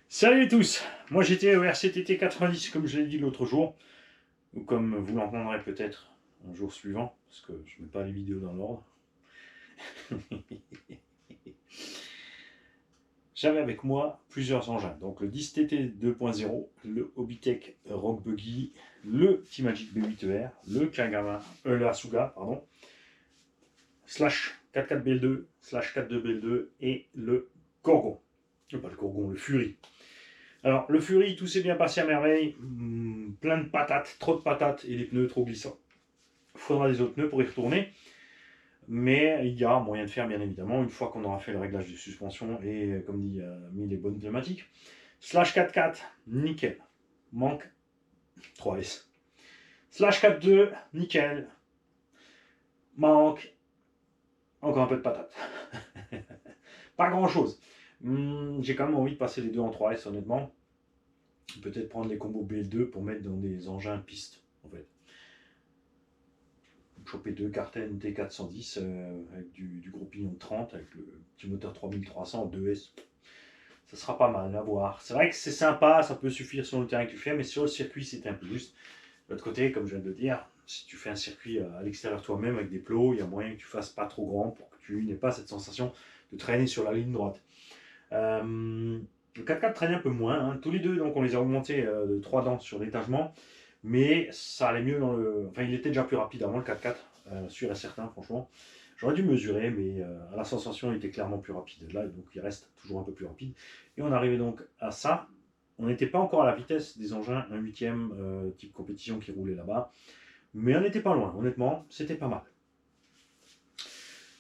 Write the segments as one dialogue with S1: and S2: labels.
S1: Salut à tous, moi j'étais au RCTT 90 comme je l'ai dit l'autre jour, ou comme vous l'entendrez peut-être un jour suivant, parce que je ne mets pas les vidéos dans l'ordre. J'avais avec moi plusieurs engins, donc le 10TT 2.0, le Hobbytech Rock Buggy, le T-Magic B8ER, le Kagama, le Asuga, pardon, slash 44BL2, slash 42BL2 et le Gorgon. Pas le Gorgon, le Fury. Alors, le Fury, tout s'est bien passé à merveille. Plein de patates, trop de patates et des pneus trop glissants. Il faudra des autres pneus pour y retourner. Mais il y a moyen de faire, bien évidemment, une fois qu'on aura fait le réglage de suspension et, comme dit, mis les bonnes pneumatiques. Slash 4.4, nickel. Manque 3S. Slash 4.2, nickel. Manque encore un peu de patates. Pas grand chose. J'ai quand même envie de passer les deux en 3S, honnêtement. Peut-être prendre les combos BL2 pour mettre dans des engins pistes, en fait. Choper deux Carten T410 avec du gros pignon de 30, avec le petit moteur 3300 2S. Ça sera pas mal à voir. C'est vrai que c'est sympa, ça peut suffire sur le terrain que tu fais, mais sur le circuit, c'était un peu juste. De l'autre côté, comme je viens de le dire, si tu fais un circuit à l'extérieur toi-même avec des plots, il y a moyen que tu fasses pas trop grand pour que tu n'aies pas cette sensation de traîner sur la ligne droite. Le 4x4 traînait un peu moins. Hein. Tous les deux, donc on les a augmentés de 3 dents sur l'étagement. Mais ça allait mieux dans le. Enfin, il était déjà plus rapide avant le 4x4, sûr et certain, franchement. J'aurais dû mesurer, mais à la sensation, il était clairement plus rapide. Là, donc il reste toujours un peu plus rapide. Et on arrivait donc à ça. On n'était pas encore à la vitesse des engins 1/8 type compétition qui roulait là-bas. Mais on n'était pas loin, honnêtement, c'était pas mal.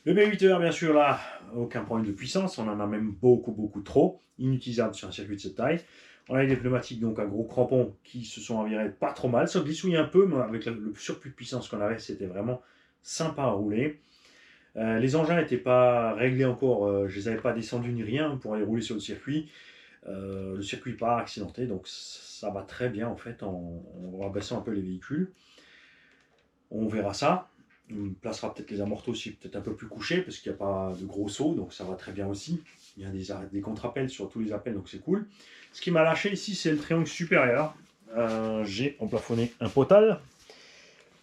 S1: Le B8R, bien sûr, là, aucun problème de puissance. On en a même beaucoup trop. Inutilisable sur un circuit de cette taille. On a des pneumatiques donc à gros crampons qui se sont avérés pas trop mal. Ça glissouille un peu, mais avec le surplus de puissance qu'on avait, c'était vraiment sympa à rouler. Les engins n'étaient pas réglés encore, je ne les avais pas descendus ni rien pour aller rouler sur le circuit. Le circuit n'est pas accidenté, donc ça va très bien en fait en rabaissant un peu les véhicules. On verra ça. On placera peut-être les amortos aussi peut-être un peu plus couchés parce qu'il n'y a pas de gros sauts, donc ça va très bien aussi. Il y a des contre-appels sur tous les appels, donc c'est cool. Ce qui m'a lâché ici, c'est le triangle supérieur. J'ai emplafonné un potal.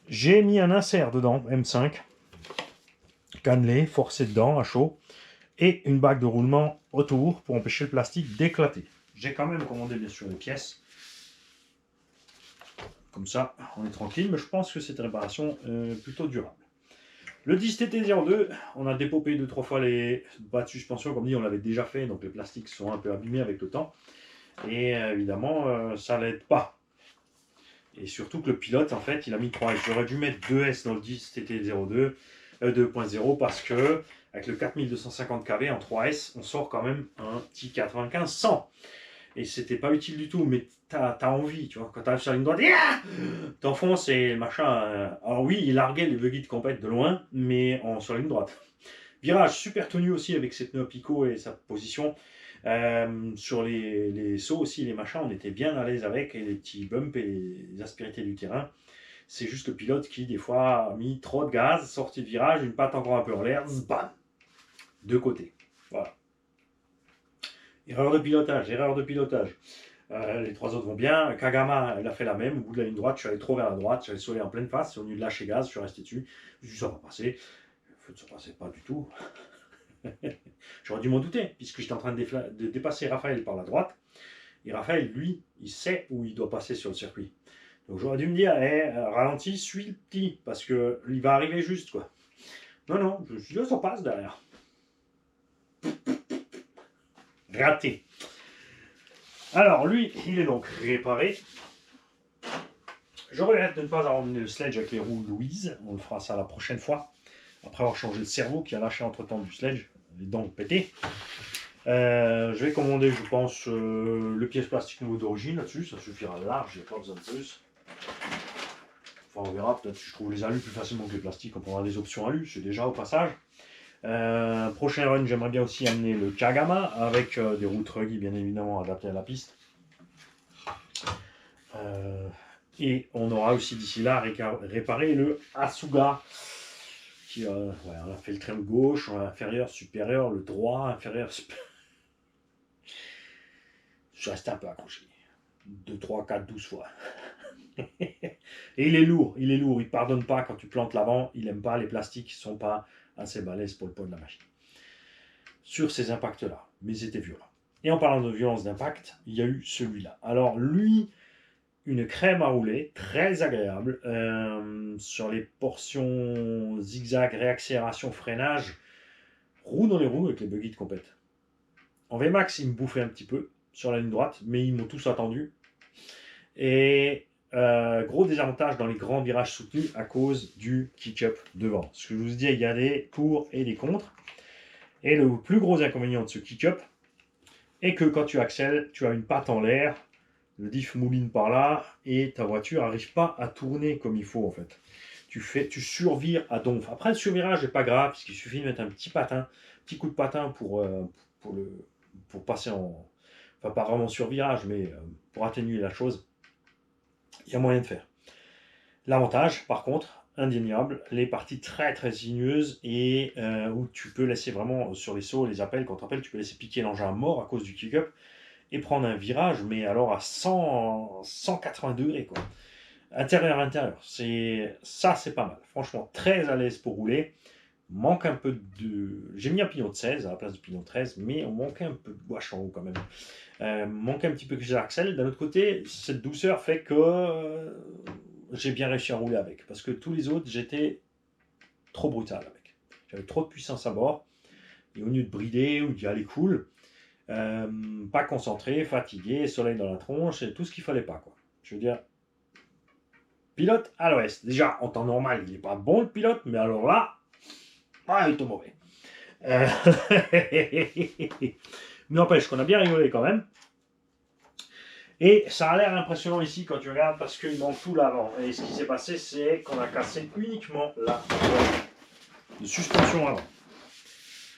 S1: J'ai mis un insert dedans, M5, cannelé, forcé dedans à chaud, et une bague de roulement autour pour empêcher le plastique d'éclater. J'ai quand même commandé bien sûr les pièces. Comme ça, on est tranquille, mais je pense que c'est une réparation plutôt durable. Le 10TT02, on a dépopé 2-3 fois les bas de suspension, comme dit, on l'avait déjà fait, donc les plastiques sont un peu abîmés avec le temps. Et évidemment, ça l'aide pas. Et surtout que le pilote, en fait, il a mis 3S. J'aurais dû mettre 2S dans le 10TT02, 2.0, parce que avec le 4250 kV en 3S, on sort quand même un petit 95-100. Et c'était pas utile du tout, mais t'as envie, tu vois, quand t'arrives sur la ligne droite, t'enfonces et machin. Alors oui, il larguait les buggy de compète de loin, mais sur la ligne droite. Virage super tenu aussi avec ses pneus Pico et sa position. Sur les sauts aussi, les machins, on était bien à l'aise avec, et les petits bumps et les aspérités du terrain. C'est juste le pilote qui, des fois, a mis trop de gaz, sorti de virage, une patte encore un peu en l'air, bam, de côté. Voilà. Erreur de pilotage, erreur de pilotage. Les trois autres vont bien. Kagama, elle a fait la même. Au bout de la ligne droite, je suis allé trop vers la droite. J'allais sauter en pleine face. Au lieu de lâcher gaz, je suis resté dessus. Je me suis dit, ça va passer. Ça ne passait pas du tout. J'aurais dû m'en douter, puisque j'étais en train de dépasser Raphaël par la droite. Et Raphaël, lui, il sait où il doit passer sur le circuit. Donc j'aurais dû me dire, ralentis, suis le petit, parce qu'il va arriver juste, quoi. Non, je me suis dit, ça passe derrière. Raté. Alors, lui, il est donc réparé. Je regrette de ne pas avoir emmené le sledge avec les roues Louise. On le fera ça la prochaine fois. Après avoir changé le cerveau qui a lâché entre temps du sledge, les dents pétées. Je vais commander, je pense, le pièce plastique nouveau d'origine là-dessus. Ça suffira large, il n'y a pas besoin de plus. Enfin, on verra. Peut-être si je trouve les alus plus facilement que les plastiques, on prendra des options alus. C'est déjà au passage. Prochain run, j'aimerais bien aussi amener le Kagama avec des routes ruggy bien évidemment adaptées à la piste. Et on aura aussi d'ici là réparé le Asuga. Qui, on a fait le triangle gauche, inférieur, supérieur, le droit, inférieur, supérieur. je suis resté un peu accroché. 2, 3, 4, 12 fois. Et il est lourd, il ne pardonne pas quand tu plantes l'avant, il n'aime pas, les plastiques ne sont pas assez balèzes pour le poids de la machine. Sur ces impacts-là, mais ils étaient violents. Et en parlant de violence d'impact, il y a eu celui-là. Alors lui, une crème à rouler, très agréable, sur les portions zigzag, réaccélération, freinage, roue dans les roues avec les buggy de compète. En VMAX, ils me bouffaient un petit peu sur la ligne droite, mais ils m'ont tous attendu. Et gros désavantage dans les grands virages soutenus à cause du kick-up devant. Ce que je vous dis, il y a des pour et des contre. Et le plus gros inconvénient de ce kick-up est que quand tu accèles, tu as une patte en l'air, le diff mouline par là, et ta voiture n'arrive pas à tourner comme il faut en fait. Tu survires à donf. Après, le survirage n'est pas grave, puisqu'il suffit de mettre un petit coup de patin pour passer en... Enfin, pas vraiment survirage, mais pour atténuer la chose. Il y a moyen de faire. L'avantage, par contre, indéniable, les parties très très sinueuses et où tu peux laisser vraiment sur les sauts, les appels, quand tu appelles, tu peux laisser piquer l'engin à mort à cause du kick-up et prendre un virage, mais alors à 180 degrés, quoi. Intérieur. Ça, c'est pas mal. Franchement, très à l'aise pour rouler. Manque un peu de... J'ai mis un pignon de 16 à la place du pignon de 13, mais on manquait un peu de gouache en haut quand même. Manque un petit peu que j'accèle. D'un autre côté, cette douceur fait que j'ai bien réussi à rouler avec. Parce que tous les autres, j'étais trop brutal avec. J'avais trop de puissance à bord. Et au lieu de brider ou d'y aller cool, pas concentré, fatigué, soleil dans la tronche, et tout ce qu'il fallait pas, quoi. Je veux dire, pilote à l'ouest. Déjà, en temps normal, il n'est pas bon le pilote, mais alors là, il est mauvais. Mais n'empêche qu'on a bien rigolé quand même. Et ça a l'air impressionnant ici quand tu regardes parce qu'il manque tout l'avant. Et ce qui s'est passé, c'est qu'on a cassé uniquement la tourelle de suspension avant.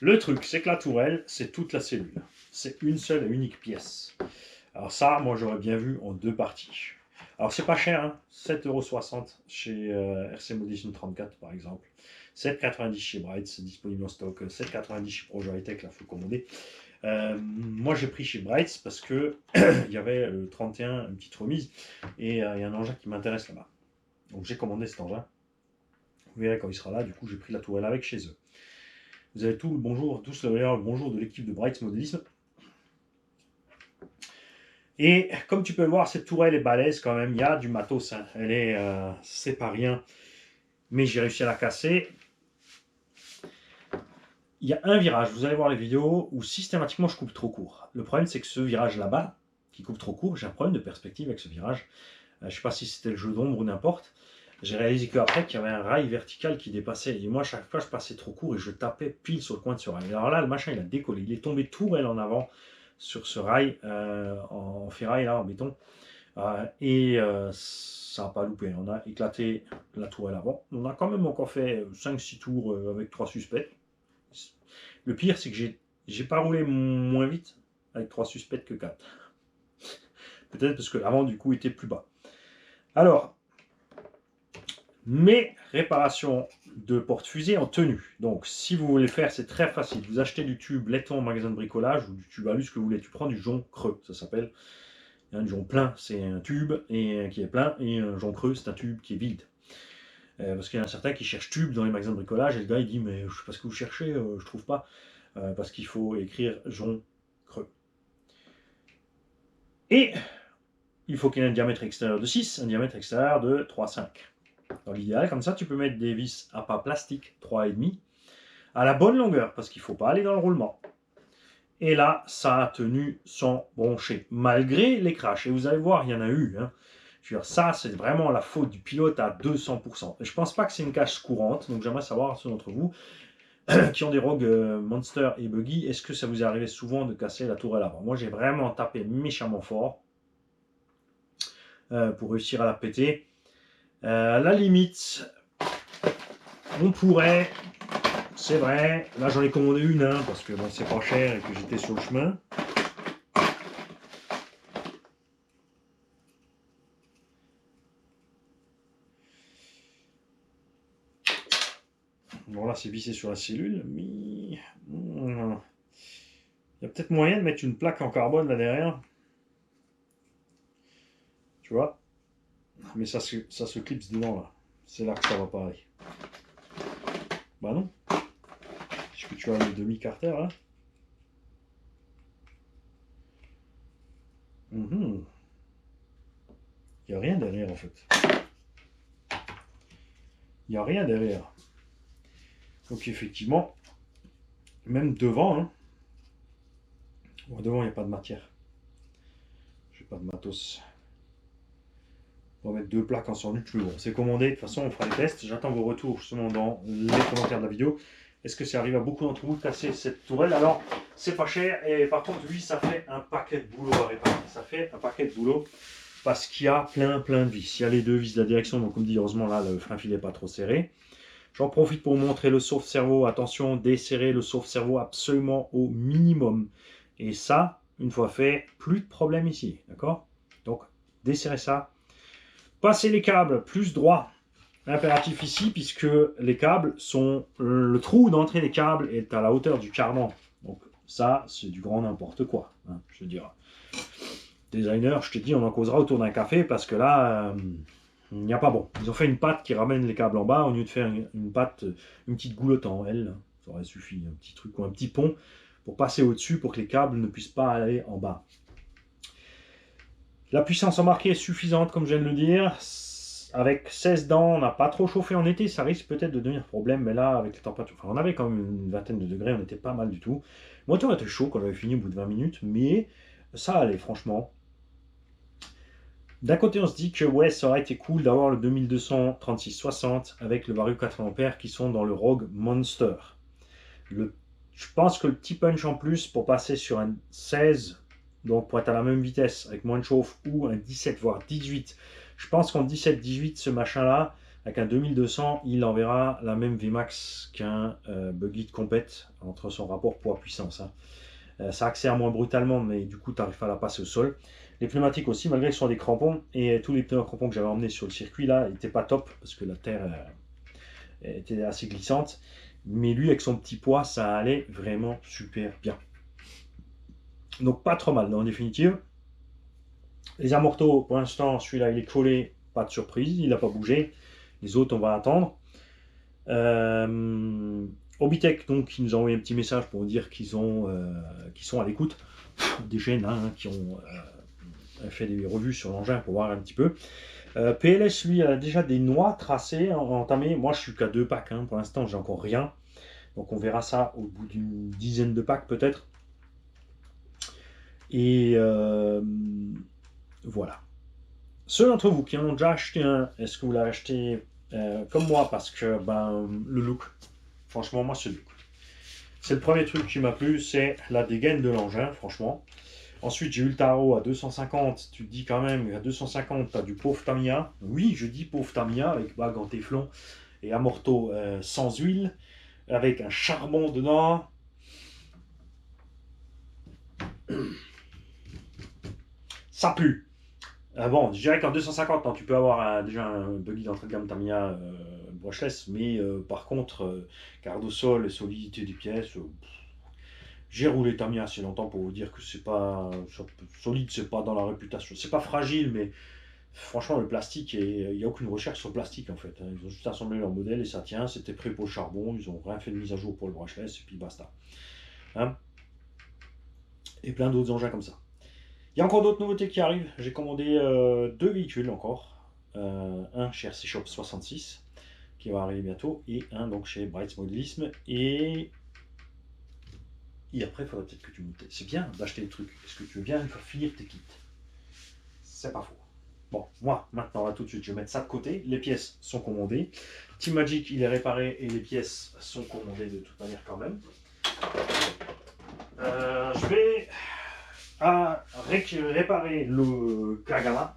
S1: Le truc, c'est que la tourelle, c'est toute la cellule. C'est une seule et unique pièce. Alors ça, moi j'aurais bien vu en 2 parties. Alors c'est pas cher, hein, 7,60€ chez RC Modition 34 par exemple. 7,90€ chez Bright, c'est disponible en stock. 7,90€ chez ProJoyTech, là faut commander. Moi j'ai pris chez Bright parce que il y avait le 31, une petite remise, et il y a un engin qui m'intéresse là-bas. Donc j'ai commandé cet engin. Vous verrez quand il sera là, du coup j'ai pris la tourelle avec chez eux. Vous avez tout le bonjour, tous le bonjour de l'équipe de Bright Modélisme. Et comme tu peux le voir, cette tourelle est balèze quand même, il y a du matos, hein. Elle est, c'est pas rien, mais j'ai réussi à la casser. Il y a un virage, vous allez voir les vidéos, où systématiquement je coupe trop court. Le problème c'est que ce virage là-bas, qui coupe trop court, j'ai un problème de perspective avec ce virage. Je ne sais pas si c'était le jeu d'ombre ou n'importe. J'ai réalisé qu'après qu'il y avait un rail vertical qui dépassait. Et moi, chaque fois, je passais trop court et je tapais pile sur le coin de ce rail. Alors là, le machin, il a décollé. Il est tombé tourelle en avant sur ce rail en ferraille, là, en béton. Et ça n'a pas loupé. On a éclaté la tourelle avant. On a quand même encore fait 5-6 tours avec 3 suspects. Le pire, c'est que j'ai pas roulé moins vite avec 3 suspects que 4. Peut-être parce que l'avant, du coup, était plus bas. Alors, mes réparations de porte-fusée en tenue. Donc, si vous voulez le faire, c'est très facile. Vous achetez du tube laiton au magasin de bricolage ou du tube alu, ce que vous voulez. Tu prends du jonc creux, ça s'appelle. Un jonc plein, c'est un tube qui est plein, et un jonc creux, c'est un tube qui est vide. Parce qu'il y en a certains qui cherchent tube dans les magasins de bricolage, et le gars il dit mais je sais pas ce que vous cherchez, je trouve pas. Parce qu'il faut écrire jonc creux. Et il faut qu'il y ait un diamètre extérieur de 6, un diamètre extérieur de 3,5. Dans l'idéal, comme ça, tu peux mettre des vis à pas plastique 3,5 à la bonne longueur, parce qu'il ne faut pas aller dans le roulement. Et là, ça a tenu sans broncher, malgré les crashs. Et vous allez voir, il y en a eu. Hein. Je veux dire, ça, c'est vraiment la faute du pilote à 200%. Et je ne pense pas que c'est une cache courante, donc j'aimerais savoir, ceux d'entre vous qui ont des Rogue Monster et Buggy, est-ce que ça vous est arrivé souvent de casser la tourelle avant? Moi, j'ai vraiment tapé méchamment fort pour réussir à la péter. À la limite, on pourrait, c'est vrai, là j'en ai commandé une, hein, parce que bon, c'est pas cher et que j'étais sur le chemin. Bon là c'est vissé sur la cellule, mais il y a peut-être moyen de mettre une plaque en carbone là derrière. Tu vois? Mais ça se clipse dedans là. C'est là que ça va pas aller. Bah non. Est-ce que tu as le demi-carter là? Il n'y a rien derrière en fait. Il n'y a rien derrière. Donc effectivement, même devant, hein, bon, devant il n'y a pas de matière. J'ai pas de matos. On va mettre 2 plaques en 100 luxe, mais bon, c'est commandé. De toute façon, on fera les tests. J'attends vos retours justement dans les commentaires de la vidéo. Est-ce que ça arrive à beaucoup d'entre vous de casser cette tourelle? Alors, c'est pas cher. Et par contre, lui, ça fait un paquet de boulot à réparer. Ça fait un paquet de boulot parce qu'il y a plein de vis. Il y a les 2 vis de la direction. Donc, comme dit, heureusement, là, le frein filet n'est pas trop serré. J'en profite pour vous montrer le sauve-cerveau. Attention, desserrer le sauve-cerveau absolument au minimum. Et ça, une fois fait, plus de problème ici. D'accord? Donc, desserrer ça. Passer les câbles plus droit, impératif ici, puisque les câbles sont... Le trou d'entrée des câbles est à la hauteur du cardan. Donc ça, c'est du grand n'importe quoi. Hein, je veux dire, designer, je te dis, on en causera autour d'un café, parce que là, il n'y a pas bon. Ils ont fait une patte qui ramène les câbles en bas, au lieu de faire une patte, une petite goulotte en L. Ça aurait suffi, un petit truc ou un petit pont, pour passer au-dessus, pour que les câbles ne puissent pas aller en bas. La puissance embarquée est suffisante, comme je viens de le dire. Avec 16 dents, on n'a pas trop chauffé en été. Ça risque peut-être de devenir problème, mais là, avec les températures... Enfin, on avait quand même une vingtaine de degrés, on était pas mal du tout. Le moteur était chaud quand on avait fini au bout de 20 minutes, mais ça allait, franchement. D'un côté, on se dit que ouais, ça aurait été cool d'avoir le 2236-60 avec le Vario 80 ampères qui sont dans le Rogue Monster. Je pense que le petit punch en plus pour passer sur un 16... Donc pour être à la même vitesse avec moins de chauffe ou un 17 voire 18, je pense qu'en 17-18 ce machin là avec un 2200 il enverra la même Vmax qu'un buggy de compète entre son rapport poids-puissance. Hein. Ça accélère moins brutalement mais du coup tu n'arrives pas à la passer au sol. Les pneumatiques aussi malgré qu'ils sont des crampons et tous les pneus crampons que j'avais emmenés sur le circuit là n'étaient pas top parce que la terre était assez glissante. Mais lui avec son petit poids ça allait vraiment super bien. Donc pas trop mal en définitive. Les amortos, pour l'instant, celui-là il est collé, pas de surprise, il n'a pas bougé. Les autres, on va attendre. Obitech, donc, ils nous ont envoyé un petit message pour dire qu'ils sont à l'écoute des chaînes hein, qui ont fait des revues sur l'engin pour voir un petit peu. PLS, lui, a déjà des noix tracées, entamées. Moi, je suis qu'à 2 packs. Hein. Pour l'instant, j'ai encore rien. Donc, on verra ça au bout d'une dizaine de packs, peut-être. Et voilà. Ceux d'entre vous qui en ont déjà acheté un, est-ce que vous l'avez acheté comme moi parce que le look, franchement moi c'est le look. C'est le premier truc qui m'a plu, c'est la dégaine de l'engin, franchement. Ensuite j'ai eu le tarot à 250, tu te dis quand même, à 250 tu as du pauvre Tamiya. Oui, je dis pauvre Tamiya avec bague en téflon et amorto sans huile, avec un charbon dedans. Ça pue. Bon, je dirais qu'en 250, non, tu peux avoir déjà un buggy d'entrée de gamme Tamiya brushless, mais par contre, garde au sol et solidité des pièces, j'ai roulé Tamiya assez longtemps pour vous dire que c'est pas solide, c'est pas dans la réputation, c'est pas fragile, mais franchement le plastique, il n'y a aucune recherche sur le plastique en fait. Hein. Ils ont juste assemblé leur modèle et ça tient, c'était prêt pour le charbon, ils ont rien fait de mise à jour pour le brushless et puis basta. Hein, et plein d'autres engins comme ça. Il y a encore d'autres nouveautés qui arrivent. J'ai commandé 2 véhicules encore. Un chez RC Shop 66 qui va arriver bientôt et un donc chez Brights Modélisme. Et après, il faudrait peut-être que tu montes. C'est bien d'acheter des trucs. Est-ce que tu veux bien une fois finir tes kits? C'est pas faux. Bon, moi, maintenant, là, tout de suite, je vais mettre ça de côté. Les pièces sont commandées. Team Magic, il est réparé et les pièces sont commandées de toute manière quand même. Je vais réparer le Kagama.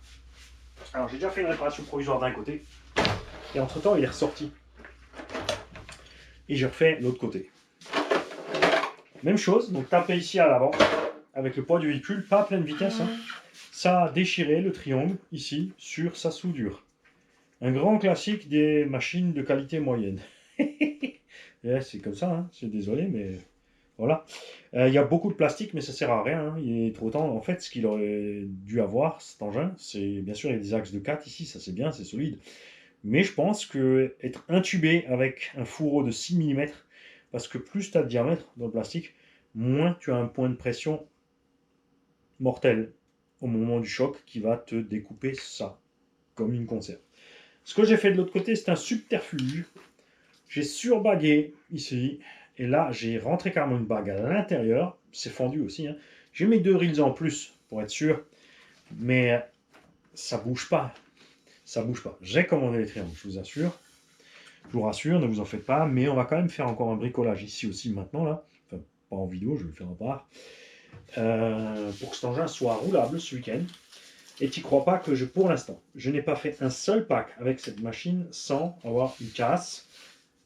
S1: Alors j'ai déjà fait une réparation provisoire d'un côté et entre temps il est ressorti et j'ai refait l'autre côté. Même chose, donc taper ici à l'avant avec le poids du véhicule, pas à pleine vitesse. Hein. Ça a déchiré le triangle ici sur sa soudure. Un grand classique des machines de qualité moyenne. C'est comme ça, hein. C'est désolé mais Voilà. Il y a beaucoup de plastique, mais ça sert à rien, hein. Il est trop temps. En fait, ce qu'il aurait dû avoir, cet engin, c'est bien sûr, il y a des axes de 4 ici, ça c'est bien, c'est solide. Mais je pense que être intubé avec un fourreau de 6 mm, parce que plus tu as de diamètre dans le plastique, moins tu as un point de pression mortel au moment du choc qui va te découper ça, comme une conserve. Ce que j'ai fait de l'autre côté, c'est un subterfuge. J'ai surbagué ici, et là j'ai rentré carrément une bague à l'intérieur, c'est fendu aussi, hein. J'ai mis 2 reels en plus pour être sûr, mais ça bouge pas, ça bouge pas. J'ai commandé les triangles, je vous assure. Je vous rassure, ne vous en faites pas, mais on va quand même faire encore un bricolage ici aussi maintenant, là. Enfin, pas en vidéo, je vais le faire en part. Pour que cet engin soit roulable ce week-end. Et tu crois pas que pour l'instant, je n'ai pas fait un seul pack avec cette machine sans avoir une casse.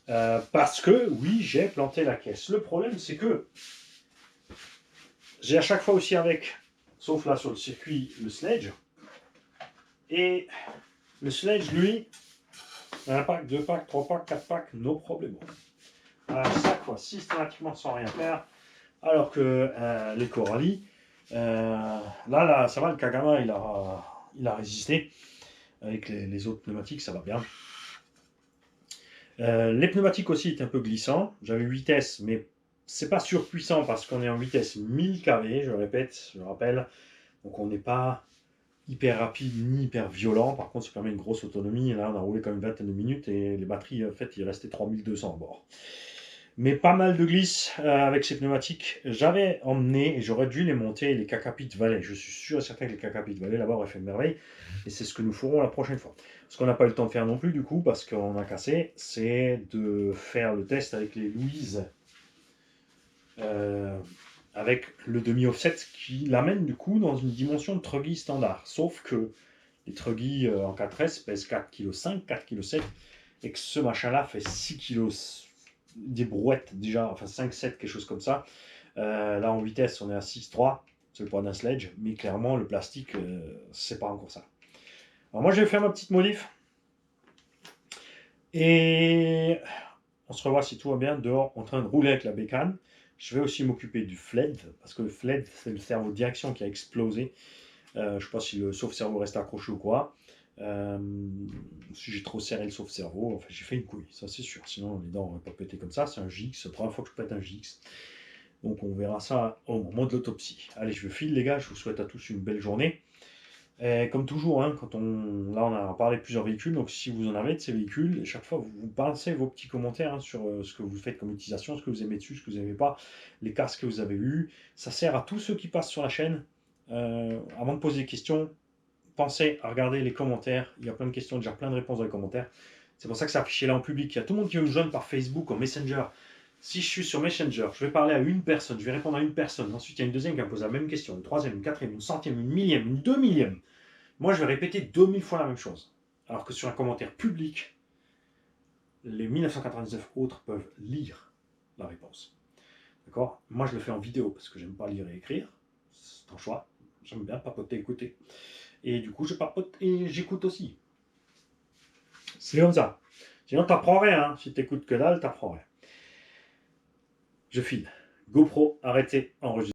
S1: Parce que, oui, j'ai planté la caisse. Le problème, c'est que j'ai à chaque fois aussi avec, sauf là sur le circuit, le sledge. Et le sledge, lui, un pack, 2 packs, 3 packs, 4 packs, no problème. À chaque fois, systématiquement sans rien faire. Alors que les Corally, là, ça va, le Kagama, il a résisté. Avec les autres pneumatiques, ça va bien. Les pneumatiques aussi étaient un peu glissants. J'avais 8S, mais c'est pas surpuissant parce qu'on est en vitesse 1000 kV, je répète, je rappelle. Donc on n'est pas hyper rapide ni hyper violent. Par contre, ça permet une grosse autonomie. Et là, on a roulé quand même une vingtaine de minutes et les batteries, en fait, il restait 3200 à bord. Mais pas mal de glisse avec ces pneumatiques. J'avais emmené, et j'aurais dû les monter, les Kakapit Valley. Je suis sûr et certain que les Kakapit Valley là-bas auraient fait une merveille. Et c'est ce que nous ferons la prochaine fois. Ce qu'on n'a pas eu le temps de faire non plus, du coup, parce qu'on a cassé, c'est de faire le test avec les Louise. Avec le demi-offset qui l'amène du coup dans une dimension de truggy standard. Sauf que les truggy en 4S pèsent 4,5 kg, 4,7 kg, et que ce machin-là fait 6 kg. Des brouettes déjà, enfin 5-7, quelque chose comme ça. Là en vitesse, on est à 6,3, c'est le poids d'un sledge, mais clairement le plastique, c'est pas encore ça. Alors moi, je vais faire ma petite modif. Et on se revoit si tout va bien dehors en train de rouler avec la bécane. Je vais aussi m'occuper du FLED, parce que le FLED, c'est le cerveau de direction qui a explosé. Je ne sais pas si le sauve-cerveau reste accroché ou quoi. Si j'ai trop serré le sauve-cerveau, enfin j'ai fait une couille, ça c'est sûr. Sinon les dents n'auraient pas pété comme ça. C'est un GX, c'est la première fois que je pète un GX. Donc on verra ça au moment de l'autopsie. Allez, je vous file les gars, je vous souhaite à tous une belle journée. Et comme toujours, hein, là on a parlé de plusieurs véhicules, donc si vous en avez de ces véhicules, chaque fois vous balancez vos petits commentaires hein, sur ce que vous faites comme utilisation, ce que vous aimez dessus, ce que vous n'aimez pas, les casques que vous avez eus. Ça sert à tous ceux qui passent sur la chaîne. Avant de poser des questions, pensez à regarder les commentaires. Il y a plein de questions, déjà plein de réponses dans les commentaires. C'est pour ça que c'est affiché là en public. Il y a tout le monde qui veut me joindre par Facebook, en Messenger. Si je suis sur Messenger, je vais parler à une personne, je vais répondre à une personne. Ensuite, il y a une deuxième qui va me poser la même question, une troisième, une quatrième, une centième, une millième, une 2 millième. Moi, je vais répéter 2000 fois la même chose. Alors que sur un commentaire public, les 1999 autres peuvent lire la réponse. D'accord? Moi, je le fais en vidéo parce que j'aime pas lire et écrire. C'est un choix. J'aime bien papoter, écouter. Et du coup, je papote et j'écoute aussi. C'est comme ça. Sinon, t'apprends rien. Hein. Si t'écoutes que dalle, t'apprends rien. Je file. GoPro, arrêtez, enregistrez.